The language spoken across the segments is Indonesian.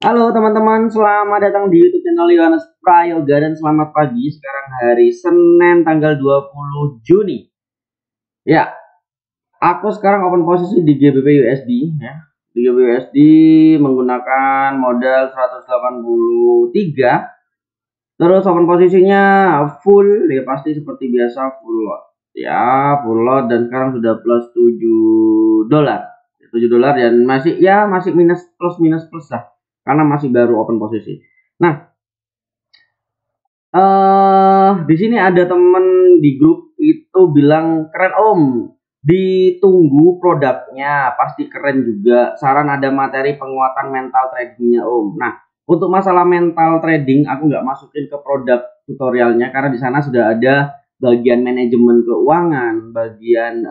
Halo teman-teman, selamat datang di YouTube channel Yohanes Prayoga dan selamat pagi. Sekarang hari Senin tanggal 20 Juni. Ya, aku sekarang open posisi di GBP USD ya. Di GBP USD menggunakan modal 183. Terus open posisinya full ya, pasti seperti biasa full lot. Ya, full lot dan sekarang sudah plus 7 dolar. 7 dolar dan masih minus plus lah. Karena masih baru open posisi. Nah, di sini ada temen di grup itu bilang keren om, ditunggu produknya pasti keren juga. Saran ada materi penguatan mental tradingnya om. Nah, untuk masalah mental trading aku nggak masukin ke produk tutorialnya karena di sana sudah ada bagian manajemen keuangan, bagian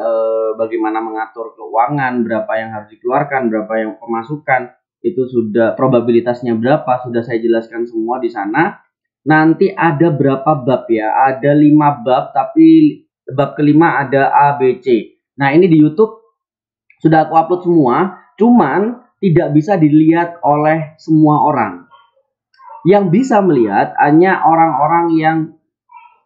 bagaimana mengatur keuangan, berapa yang harus dikeluarkan, berapa yang pemasukan, itu sudah probabilitasnya berapa sudah saya jelaskan semua di sana. Nanti ada berapa bab ya? Ada 5 bab, tapi bab kelima ada A, B, C. Nah, ini di YouTube sudah aku upload semua, cuman tidak bisa dilihat oleh semua orang. Yang bisa melihat hanya orang-orang yang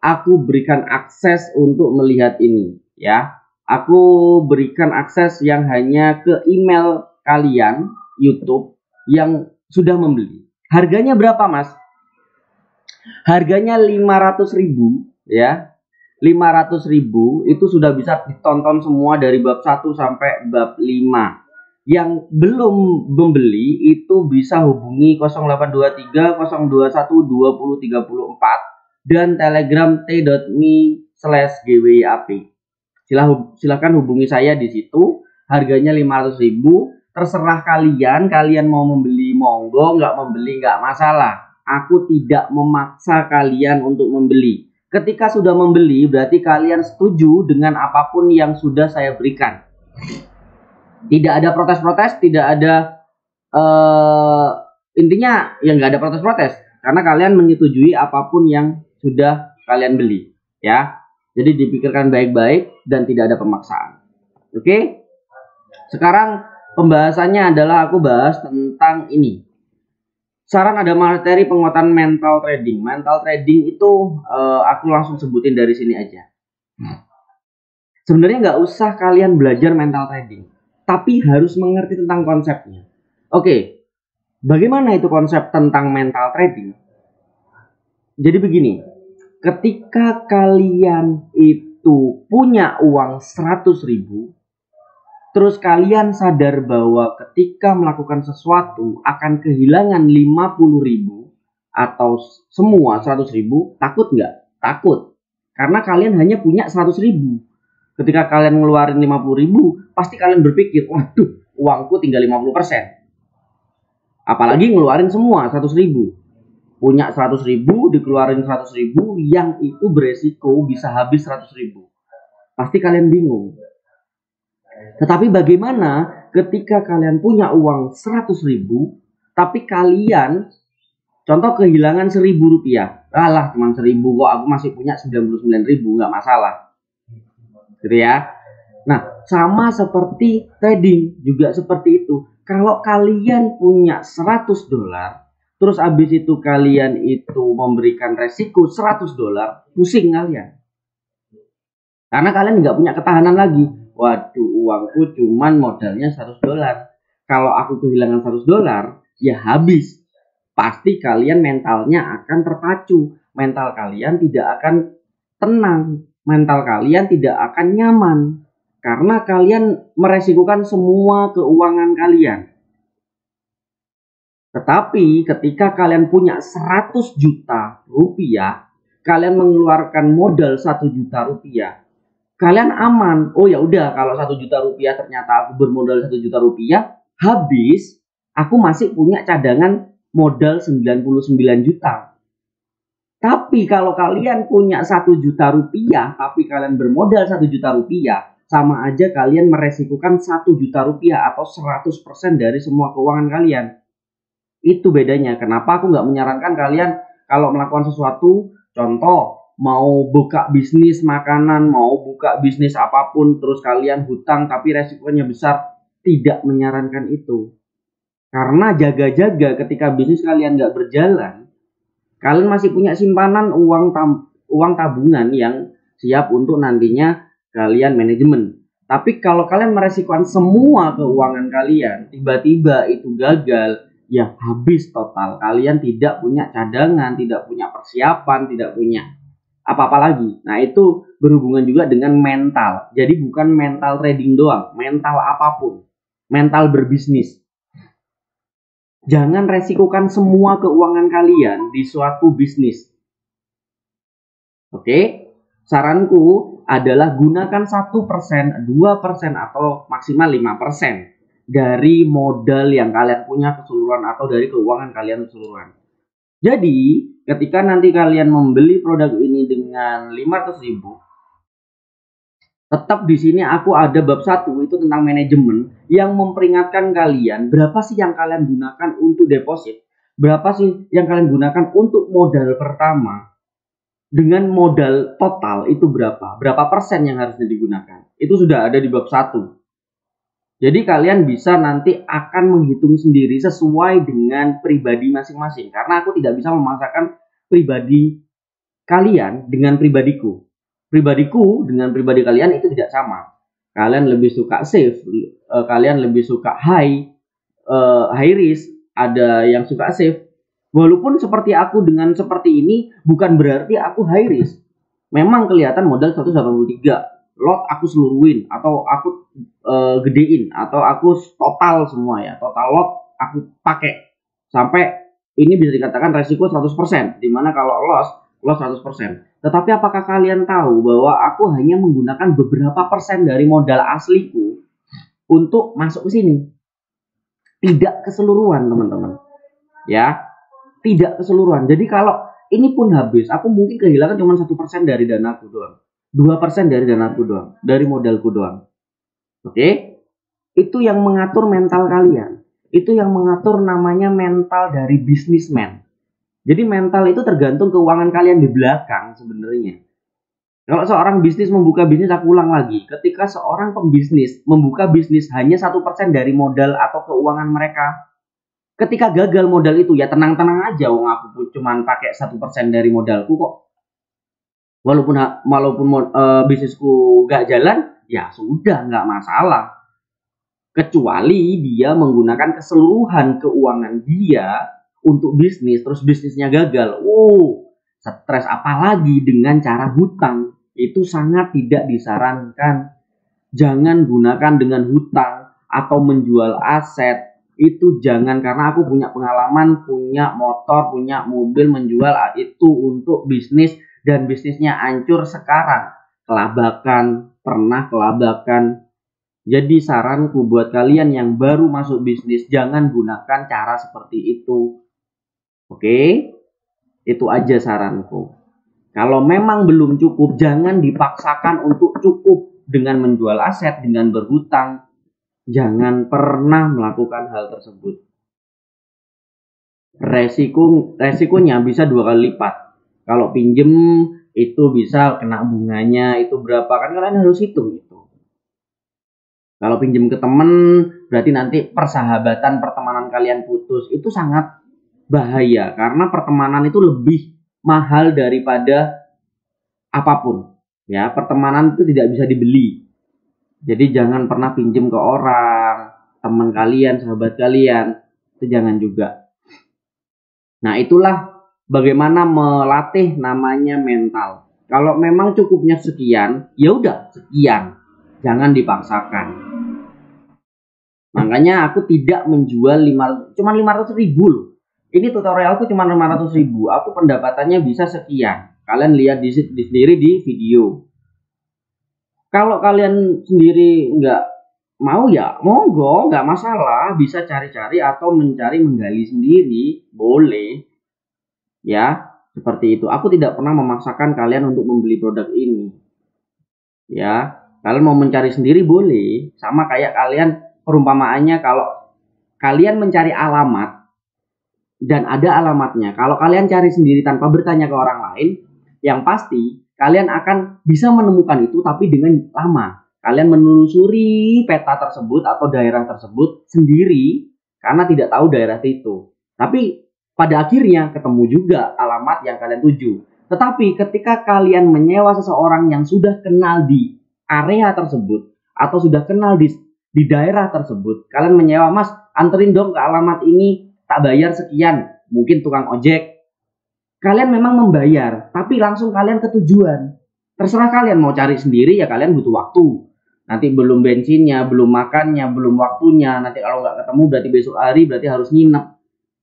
aku berikan akses untuk melihat ini, ya. Aku berikan akses yang hanya ke email kalian YouTube yang sudah membeli. Harganya berapa, Mas? Harganya 500.000 ya. 500.000 itu sudah bisa ditonton semua dari bab 1 sampai bab 5. Yang belum membeli itu bisa hubungi 0823 021 2034 dan Telegram t.me/gwap. Silahkan hubungi saya di situ. Harganya 500.000. Terserah kalian mau membeli monggo, nggak membeli nggak masalah. Aku tidak memaksa kalian untuk membeli. Ketika sudah membeli, berarti kalian setuju dengan apapun yang sudah saya berikan. Tidak ada protes-protes, tidak ada intinya ya nggak ada protes-protes karena kalian menyetujui apapun yang sudah kalian beli, ya. Jadi dipikirkan baik-baik dan tidak ada pemaksaan. Oke? Sekarang pembahasannya adalah aku bahas tentang ini. Saran ada materi penguatan mental trading. Mental trading itu aku langsung sebutin dari sini aja. Sebenarnya nggak usah kalian belajar mental trading, tapi harus mengerti tentang konsepnya. Oke, bagaimana itu konsep tentang mental trading? Jadi begini, ketika kalian itu punya uang 100.000, terus kalian sadar bahwa ketika melakukan sesuatu akan kehilangan 50.000 atau semua 100.000, takut nggak? Takut. Karena kalian hanya punya 100.000. Ketika kalian ngeluarin 50.000, pasti kalian berpikir, waduh, uangku tinggal 50%. Apalagi ngeluarin semua 100.000. Punya 100.000, dikeluarin 100.000, yang itu beresiko bisa habis 100.000. Pasti kalian bingung. Tetapi bagaimana ketika kalian punya uang 100.000, tapi kalian contoh kehilangan 1.000 rupiah. Alah, cuma 1.000 kok, aku masih punya 99.000, nggak masalah. Gitu ya. Nah, sama seperti trading juga seperti itu. Kalau kalian punya 100 dolar, terus habis itu kalian itu memberikan resiko 100 dolar, pusing kalian. Karena kalian nggak punya ketahanan lagi. Waduh, uangku cuman modalnya 100 dolar. Kalau aku kehilangan 100 dolar, ya habis. Pasti kalian mentalnya akan terpacu. Mental kalian tidak akan tenang. Mental kalian tidak akan nyaman. Karena kalian meresikukan semua keuangan kalian. Tetapi ketika kalian punya 100 juta rupiah, kalian mengeluarkan modal 1 juta rupiah, kalian aman. Oh ya udah, kalau 1 juta rupiah ternyata aku bermodal 1 juta rupiah habis, aku masih punya cadangan modal 99 juta. Tapi kalau kalian punya 1 juta rupiah tapi kalian bermodal 1 juta rupiah, sama aja kalian meresikukan 1 juta rupiah atau 100% dari semua keuangan kalian. Itu bedanya. Kenapa aku nggak menyarankan kalian kalau melakukan sesuatu, contoh mau buka bisnis makanan, mau buka bisnis apapun, terus kalian hutang tapi resikonya besar, tidak menyarankan itu. Karena jaga-jaga ketika bisnis kalian nggak berjalan, kalian masih punya simpanan uang tabungan yang siap untuk nantinya kalian manajemen. Tapi kalau kalian meresikokan semua keuangan kalian, tiba-tiba itu gagal, ya habis total. Kalian tidak punya cadangan, tidak punya persiapan, tidak punya apa-apa lagi. Nah, itu berhubungan juga dengan mental. Jadi bukan mental trading doang, mental apapun. Mental berbisnis. Jangan resikokan semua keuangan kalian di suatu bisnis. Oke, saranku adalah gunakan 1%, 2%, atau maksimal 5% dari modal yang kalian punya keseluruhan atau dari keuangan kalian keseluruhan. Jadi, ketika nanti kalian membeli produk ini dengan 500.000, tetap di sini aku ada bab 1 itu tentang manajemen yang memperingatkan kalian berapa sih yang kalian gunakan untuk deposit, berapa sih yang kalian gunakan untuk modal pertama, dengan modal total itu berapa persen yang harusnya digunakan. Itu sudah ada di bab 1. Jadi kalian bisa nanti akan menghitung sendiri sesuai dengan pribadi masing-masing, karena aku tidak bisa memaksakan pribadi kalian dengan pribadiku. Pribadiku dengan pribadi kalian itu tidak sama. Kalian lebih suka safe, kalian lebih suka high risk, ada yang suka safe. Walaupun seperti aku dengan seperti ini bukan berarti aku high risk. Memang kelihatan modal 183, lot aku seluruhin atau aku gedein atau aku total semua ya, total lot aku pakai sampai ini bisa dikatakan resiko 100%, dimana kalau loss 100%. Tetapi apakah kalian tahu bahwa aku hanya menggunakan beberapa persen dari modal asliku untuk masuk ke sini? Tidak keseluruhan, teman-teman. Ya, tidak keseluruhan. Jadi kalau ini pun habis, aku mungkin kehilangan cuma 1% dari danaku doang. 2% dari danaku doang, dari modalku doang. Oke? Itu yang mengatur mental kalian. Itu yang mengatur namanya mental dari bisnismen. Jadi mental itu tergantung keuangan kalian di belakang sebenarnya. Kalau seorang bisnis membuka bisnis, aku ulang lagi. Ketika seorang pembisnis membuka bisnis hanya 1% dari modal atau keuangan mereka, ketika gagal modal itu ya tenang-tenang aja. Wong aku cuma pakai 1% dari modalku kok. Walaupun bisnisku gak jalan, ya sudah nggak masalah. Kecuali dia menggunakan keseluruhan keuangan dia untuk bisnis, terus bisnisnya gagal. Stres. Apalagi dengan cara hutang. Itu sangat tidak disarankan. Jangan gunakan dengan hutang atau menjual aset. Itu jangan, karena aku punya pengalaman, punya motor, punya mobil, menjual itu untuk bisnis dan bisnisnya hancur sekarang. Pernah kelabakan. Jadi saranku buat kalian yang baru masuk bisnis, jangan gunakan cara seperti itu. Oke, itu aja saranku. Kalau memang belum cukup, jangan dipaksakan untuk cukup dengan menjual aset, dengan berhutang. Jangan pernah melakukan hal tersebut. Resikonya bisa 2 kali lipat. Kalau pinjem itu bisa kena bunganya, itu berapa, kan kalian harus hitung itu. Kalau pinjem ke temen, berarti nanti pertemanan kalian putus. Itu sangat bahaya, karena pertemanan itu lebih mahal daripada apapun. Ya, pertemanan itu tidak bisa dibeli. Jadi jangan pernah pinjem ke orang, teman kalian, sahabat kalian, itu jangan juga. Nah, itulah bagaimana melatih namanya mental. Kalau memang cukupnya sekian, ya udah sekian. Jangan dipaksakan. Makanya aku tidak menjual cuma 500.000 loh. Ini tutorialku cuma 500.000. Aku pendapatannya bisa sekian. Kalian lihat sendiri di video. Kalau kalian sendiri nggak mau ya monggo, nggak masalah. Bisa cari-cari atau menggali sendiri. Boleh. Ya, seperti itu. Aku tidak pernah memaksakan kalian untuk membeli produk ini. Ya, kalian mau mencari sendiri boleh. Sama kayak kalian, perumpamaannya kalau kalian mencari alamat dan ada alamatnya, kalau kalian cari sendiri tanpa bertanya ke orang lain, yang pasti kalian akan bisa menemukan itu, tapi dengan lama. Kalian menelusuri peta tersebut atau daerah tersebut sendiri, karena tidak tahu daerah itu. Tapi pada akhirnya ketemu juga alamat yang kalian tuju. Tetapi ketika kalian menyewa seseorang yang sudah kenal di area tersebut atau sudah kenal di daerah tersebut, kalian menyewa, "Mas, anterin dong ke alamat ini, tak bayar sekian." Mungkin tukang ojek. Kalian memang membayar, tapi langsung kalian ke tujuan. Terserah kalian mau cari sendiri, ya kalian butuh waktu. Nanti belum bensinnya, belum makannya, belum waktunya. Nanti kalau nggak ketemu berarti besok hari berarti harus nginep,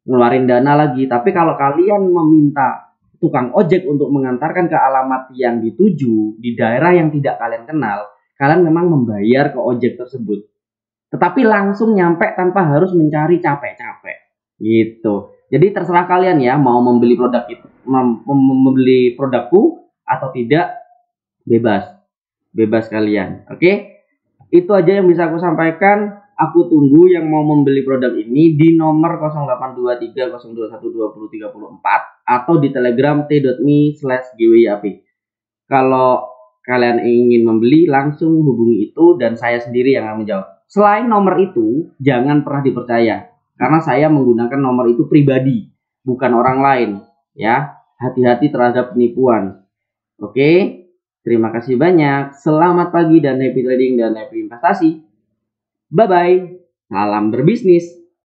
ngeluarin dana lagi. Tapi kalau kalian meminta tukang ojek untuk mengantarkan ke alamat yang dituju di daerah yang tidak kalian kenal, kalian memang membayar ke ojek tersebut. Tetapi langsung nyampe tanpa harus mencari capek-capek. Gitu. Jadi terserah kalian ya mau membeli produk itu, membeli produkku atau tidak, bebas. Bebas kalian. Oke? Itu aja yang bisa aku sampaikan. Aku tunggu yang mau membeli produk ini di nomor 0823 021 20 30 4 atau di Telegram t.me/gwap. Kalau kalian ingin membeli, langsung hubungi itu dan saya sendiri yang akan menjawab. Selain nomor itu, jangan pernah dipercaya karena saya menggunakan nomor itu pribadi, bukan orang lain, ya. Hati-hati terhadap penipuan. Oke? Terima kasih banyak. Selamat pagi dan happy trading dan happy investasi. Bye-bye. Salam berbisnis.